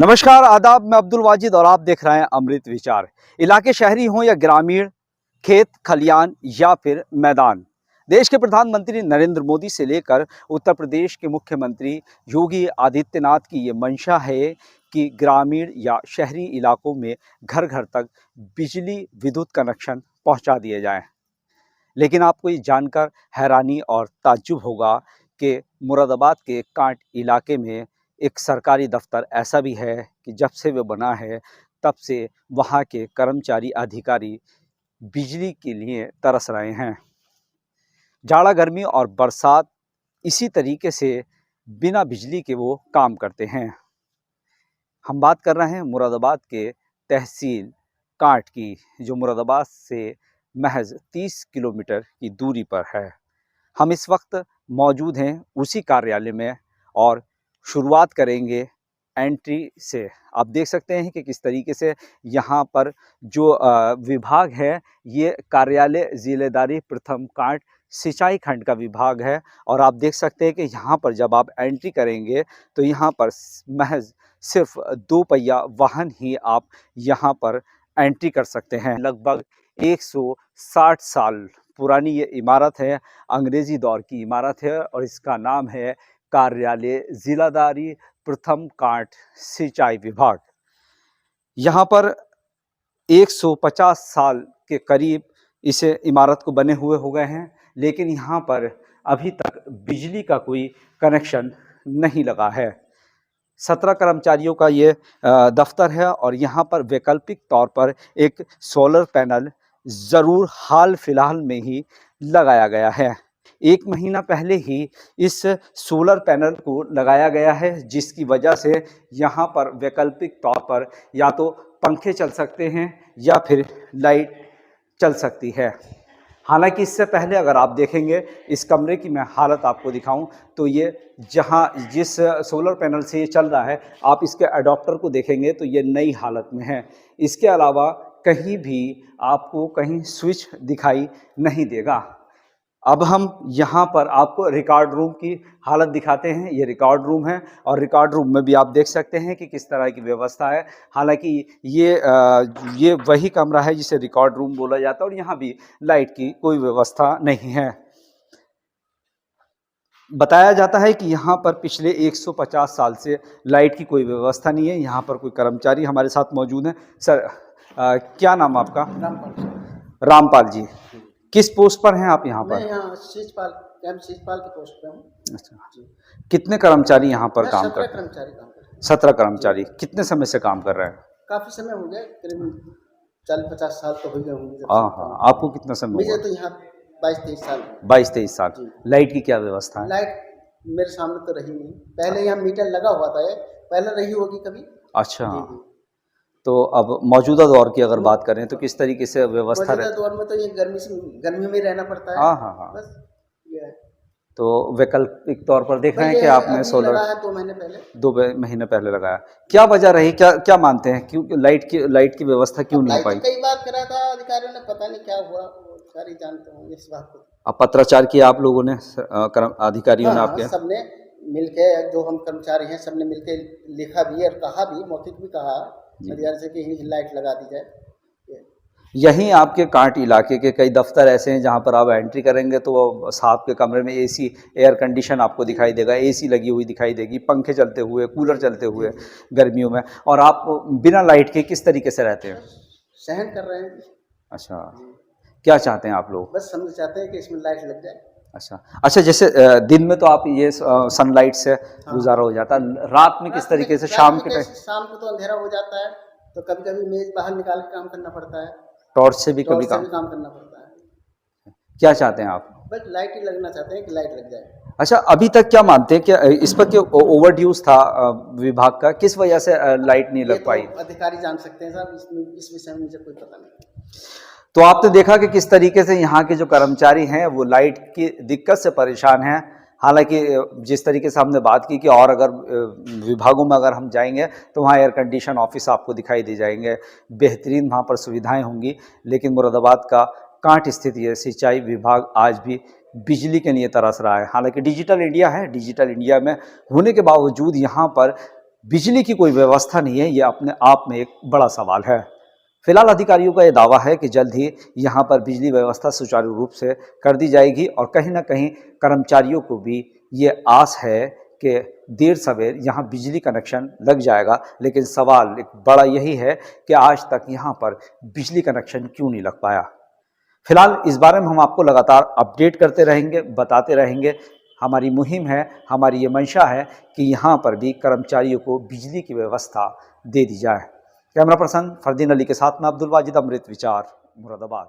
नमस्कार आदाब, मैं अब्दुल वाजिद और आप देख रहे हैं अमृत विचार। इलाके शहरी हों या ग्रामीण, खेत खलियान या फिर मैदान, देश के प्रधानमंत्री नरेंद्र मोदी से लेकर उत्तर प्रदेश के मुख्यमंत्री योगी आदित्यनाथ की ये मंशा है कि ग्रामीण या शहरी इलाकों में घर घर तक बिजली विद्युत कनेक्शन पहुंचा दिए जाएं। लेकिन आपको ये जानकर हैरानी और ताज्जुब होगा कि मुरादाबाद के कांट इलाके में एक सरकारी दफ्तर ऐसा भी है कि जब से वो बना है तब से वहाँ के कर्मचारी अधिकारी बिजली के लिए तरस रहे हैं। जाड़ा गर्मी और बरसात इसी तरीके से बिना बिजली के वो काम करते हैं। हम बात कर रहे हैं मुरादाबाद के तहसील कांट की, जो मुरादाबाद से महज 30 किलोमीटर की दूरी पर है। हम इस वक्त मौजूद हैं उसी कार्यालय में और शुरुआत करेंगे एंट्री से। आप देख सकते हैं कि किस तरीके से यहाँ पर जो विभाग है, ये कार्यालय जिलेदारी प्रथम कांट सिंचाई खंड का विभाग है। और आप देख सकते हैं कि यहाँ पर जब आप एंट्री करेंगे तो यहाँ पर महज सिर्फ 2 पहिया वाहन ही आप यहाँ पर एंट्री कर सकते हैं। लगभग 160 साल पुरानी ये इमारत है, अंग्रेजी दौर की इमारत है और इसका नाम है कार्यालय जिलादारी प्रथम कांट सिंचाई विभाग। यहाँ पर 150 साल के करीब इसे इमारत को बने हुए हो गए हैं, लेकिन यहाँ पर अभी तक बिजली का कोई कनेक्शन नहीं लगा है। 17 कर्मचारियों का ये दफ्तर है और यहाँ पर वैकल्पिक तौर पर एक सोलर पैनल ज़रूर हाल फिलहाल में ही लगाया गया है। 1 महीना पहले ही इस सोलर पैनल को लगाया गया है, जिसकी वजह से यहाँ पर वैकल्पिक तौर पर या तो पंखे चल सकते हैं या फिर लाइट चल सकती है। हालांकि इससे पहले अगर आप देखेंगे इस कमरे की मैं हालत आपको दिखाऊं तो ये जिस सोलर पैनल से ये चल रहा है, आप इसके अडॉप्टर को देखेंगे तो ये नई हालत में है। इसके अलावा कहीं भी आपको कहीं स्विच दिखाई नहीं देगा। अब हम यहाँ पर आपको रिकॉर्ड रूम की हालत दिखाते हैं। ये रिकॉर्ड रूम है और रिकॉर्ड रूम में भी आप देख सकते हैं कि किस तरह की व्यवस्था है। हालांकि ये वही कमरा है जिसे रिकॉर्ड रूम बोला जाता है और यहाँ भी लाइट की कोई व्यवस्था नहीं है। बताया जाता है कि यहाँ पर पिछले 150 साल से लाइट की कोई व्यवस्था नहीं है। यहाँ पर कोई कर्मचारी हमारे साथ मौजूद हैं। सर, क्या नाम आपका? रामपाल जी। किस पोस्ट पर हैं आप यहाँ पर? मैं यहाँ शीशपाल की पोस्ट पे हूँ। अच्छा, कितने कर्मचारी यहाँ पर काम करते हैं? 17 कर्मचारी काम करते हैं। 17 कर्मचारी। कितने समय से काम कर रहे हैं? काफ़ी समय हो गया, करीब 40-50 साल तो हो गए होंगे। हाँ, आपको कितना समय मुझे हुआ? तो यहाँ 22-23 साल। 22-23 साल। लाइट की क्या व्यवस्था है? लाइट मेरे सामने तो रही नहीं। पहले यहाँ मीटर लगा हुआ था, पहले रही होगी कभी। अच्छा, तो अब मौजूदा दौर की अगर बात करें तो किस तरीके से व्यवस्था मौजूदा दौर में तो ये गर्मी में रहना पड़ता है। हाँ। बस ये है। तो वैकल्पिक तौर पर देख रहे हैं कि आपने सोलर 2 महीने पहले 2 महीने पहले लगाया। क्या वजह रही, क्या मानते हैं, क्यों लाइट की व्यवस्था क्यों नहीं हो पाई? कई बार करा था अधिकारियों ने, पता नहीं क्या हुआ, सारी जानते होंगे इस बात को। अब पत्राचार किया आप लोगों ने, अधिकारियों ने आपके? सबने मिलके, जो हम कर्मचारी हैं सबने मिलके लिखा भी और कहा भी, मौखिक भी कहा अधिकारी से कि लाइट लगा दी जाए। यहीं आपके कांट इलाके के कई दफ्तर ऐसे हैं जहां पर आप एंट्री करेंगे तो साहब के कमरे में एसी, एयर कंडीशन आपको दिखाई देगा, एसी लगी हुई दिखाई देगी, पंखे चलते हुए, कूलर चलते हुए गर्मियों में, और आप बिना लाइट के किस तरीके से रहते हैं? सहन कर रहे हैं। अच्छा, क्या चाहते हैं आप लोग? बस हम चाहते हैं कि इसमें लाइट लग जाए। अच्छा, जैसे दिन में तो आप ये सनलाइट से गुजारा हो जाता है, रात में किस तरीके से? शाम को तो अंधेरा हो जाता है, तो कभी कभी मेज बाहर निकाल के काम करना पड़ता है, टॉर्च से भी कभी काम करना पड़ता है। क्या चाहते हैं आप? बस लाइट ही लगना चाहते हैं कि लाइट लग जाए। अच्छा, अभी तक क्या मानते हैं कि इस पर क्यों ओवरड्यूज था विभाग का, किस वजह से लाइट नहीं लग पाई? अधिकारी जान सकते हैं साहब, इस विषय में मुझे कोई पता नहीं। तो आपने देखा कि किस तरीके से यहाँ के जो कर्मचारी हैं वो लाइट की दिक्कत से परेशान हैं। हालांकि जिस तरीके से हमने बात की कि और अगर विभागों में अगर हम जाएंगे तो वहाँ एयर कंडीशन ऑफिस आपको दिखाई दे जाएंगे, बेहतरीन वहाँ पर सुविधाएं होंगी, लेकिन मुरादाबाद का कांट स्थित ये सिंचाई विभाग आज भी बिजली के लिए तरस रहा है। हालांकि डिजिटल इंडिया है, डिजिटल इंडिया में होने के बावजूद यहाँ पर बिजली की कोई व्यवस्था नहीं है, ये अपने आप में एक बड़ा सवाल है। फिलहाल अधिकारियों का ये दावा है कि जल्द ही यहाँ पर बिजली व्यवस्था सुचारू रूप से कर दी जाएगी और कहीं ना कहीं कर्मचारियों को भी ये आस है कि देर सवेर यहाँ बिजली कनेक्शन लग जाएगा। लेकिन सवाल एक बड़ा यही है कि आज तक यहाँ पर बिजली कनेक्शन क्यों नहीं लग पाया। फिलहाल इस बारे में हम आपको लगातार अपडेट करते रहेंगे, बताते रहेंगे। हमारी मुहिम है, हमारी ये मंशा है कि यहाँ पर भी कर्मचारियों को बिजली की व्यवस्था दे दी जाए। कैमरा पर्सन फरदीन अली के साथ में अब्दुल वाजिद, अमृत विचार, मुरादाबाद।